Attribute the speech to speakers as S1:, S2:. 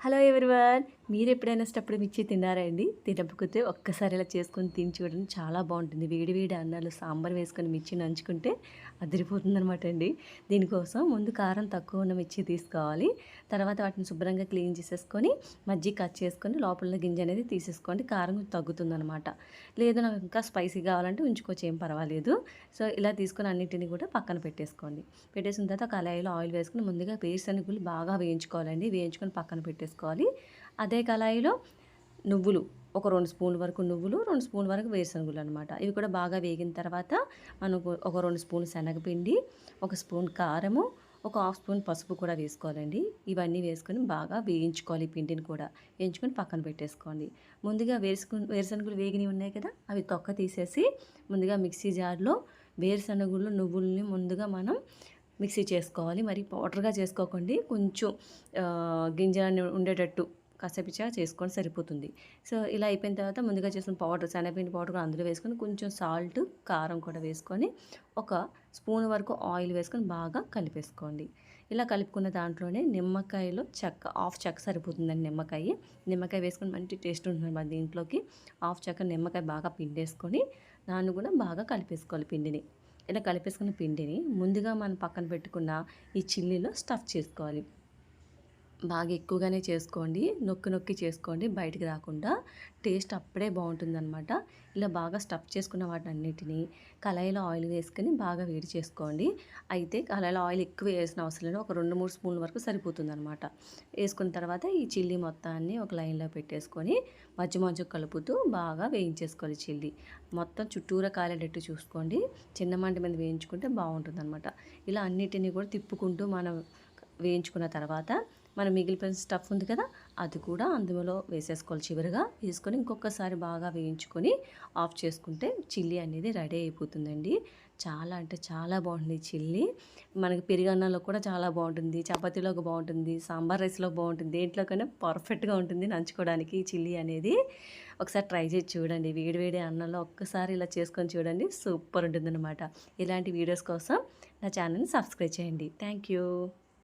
S1: Hello everyone, మీరు ఎప్పుడైనా స్టప్పుడు మిర్చి తిన్నారా అండి? తినకపోతే ఒక్కసారి ఇలా చేసుకొని తిని చూడండి, చాలా బాగుంటుంది. వేడి వేడి అన్నాలు సాంబార్ వేసుకొని మిర్చి నంచుకుంటే అదిరిపోతుందనమాట అండి. దీనికోసం ముందు కారం తక్కువ ఉన్న మిర్చి తీసుకోవాలి. తర్వాత వాటిని శుభ్రంగా క్లీన్ చేసేసుకొని మజ్జిగ కట్ చేసుకొని లోపల గింజ అనేది తీసేసుకోండి. కారం తగ్గుతుందనమాట. లేదు నాకు ఇంకా స్పైసీ కావాలంటే ఉంచుకోవచ్చు, ఏం పర్వాలేదు. సో ఇలా తీసుకొని అన్నిటిని కూడా పక్కన పెట్టేసుకోండి. పెట్టేసిన తర్వాత కళాయిలో ఆయిల్ వేసుకొని ముందుగా వేరుశనగలు బాగా వేయించుకోవాలండి. వేయించుకొని పక్కన పెట్టేసుకోవాలి. అదే కళాయిలో నువ్వులు ఒక 2 స్పూన్ల వరకు నువ్వులు, 2 స్పూన్ల వరకు వేరుశనగలు అనమాట. ఇవి కూడా బాగా వేగిన తర్వాత మనకు ఒక 2 స్పూన్లు శనగపిండి, ఒక స్పూన్ కారము, ఒక హాఫ్ స్పూన్ పసుపు కూడా వేసుకోవాలండి. ఇవన్నీ వేసుకొని బాగా వేయించుకోవాలి. పిండిని కూడా వేయించుకొని పక్కన పెట్టేసుకోండి. ముందుగా వేరుశనగలు వేగినవి ఉన్నాయి కదా, అవి తొక్క తీసేసి ముందుగా మిక్సీ జార్లో వేరుశనగలు నువ్వుల్ని ముందుగా మనం మిక్సీ చేసుకోవాలి. మరి పౌడర్గా చేసుకోకండి, కొంచెం గింజలన్నీ ఉండేటట్టు కసపిచ్చగా చేసుకొని సరిపోతుంది. సో ఇలా అయిపోయిన తర్వాత ముందుగా చేసిన పౌడర్, శనగపిండి పౌడర్ కూడా అందులో వేసుకొని కొంచెం సాల్ట్, కారం కూడా వేసుకొని ఒక స్పూన్ వరకు ఆయిల్ వేసుకొని బాగా కలిపేసుకోండి. ఇలా కలుపుకున్న దాంట్లోనే నిమ్మకాయలో హాఫ్ చెక్క సరిపోతుందండి. నిమ్మకాయ వేసుకొని మంచి టేస్ట్ ఉంటుంది మరి దీంట్లోకి. హాఫ్ చెక్క నిమ్మకాయ బాగా పిండేసుకొని దాన్ని కూడా బాగా కలిపేసుకోవాలి. పిండిని ఇలా కలిపేసుకున్న పిండిని ముందుగా మనం పక్కన పెట్టుకున్న ఈ చిల్లీలో స్టఫ్ చేసుకోవాలి. బాగా ఎక్కువగానే చేసుకోండి, నొక్కి నొక్కి చేసుకోండి, బయటికి రాకుండా. టేస్ట్ అప్పుడే బాగుంటుందన్నమాట. ఇలా బాగా స్టఫ్ చేసుకున్న వాటిని అన్నిటినీ కళాయిలో ఆయిల్ వేసుకొని బాగా వేడి చేసుకోండి. అయితే కళాయిలో ఆయిల్ ఎక్కువ వేసిన అవసరం లేదు, ఒక 2-3 స్పూన్ల వరకు సరిపోతుందన్నమాట. వేసుకున్న తర్వాత ఈ చిల్లీ మొత్తాన్ని ఒక లైన్లో పెట్టేసుకొని మధ్య మధ్య కలుపుతూ బాగా వేయించేసుకోవాలి. చిల్లీ మొత్తం చుట్టూరా కాలేటట్టు చూసుకోండి. చిన్న మంట మీద వేయించుకుంటే బాగుంటుందన్నమాట. ఇలా అన్నిటినీ కూడా తిప్పుకుంటూ మనం వేయించుకున్న తర్వాత మనం మిగిలిపోయిన స్టఫ్ ఉంది కదా, అది కూడా అందులో వేసేసుకోవాలి. చివరిగా వేసుకొని ఇంకొకసారి బాగా వేయించుకొని ఆఫ్ చేసుకుంటే చిల్లీ అనేది రెడీ అయిపోతుందండి. చాలా అంటే చాలా బాగుంటుంది చిల్లీ. మనకి పెరుగన్నంలో కూడా చాలా బాగుంటుంది, చపాతీలోకి బాగుంటుంది, సాంబార్ రైస్లో బాగుంటుంది, దేంట్లోకైనా పర్ఫెక్ట్గా ఉంటుంది నంచుకోవడానికి చిల్లీ అనేది. ఒకసారి ట్రై చేసి చూడండి. వేడి వేడి అన్నంలో ఒక్కసారి ఇలా చేసుకొని చూడండి, సూపర్ ఉంటుందన్నమాట. ఇలాంటి వీడియోస్ కోసం నా ఛానల్ని సబ్స్క్రైబ్ చేయండి. Thank you.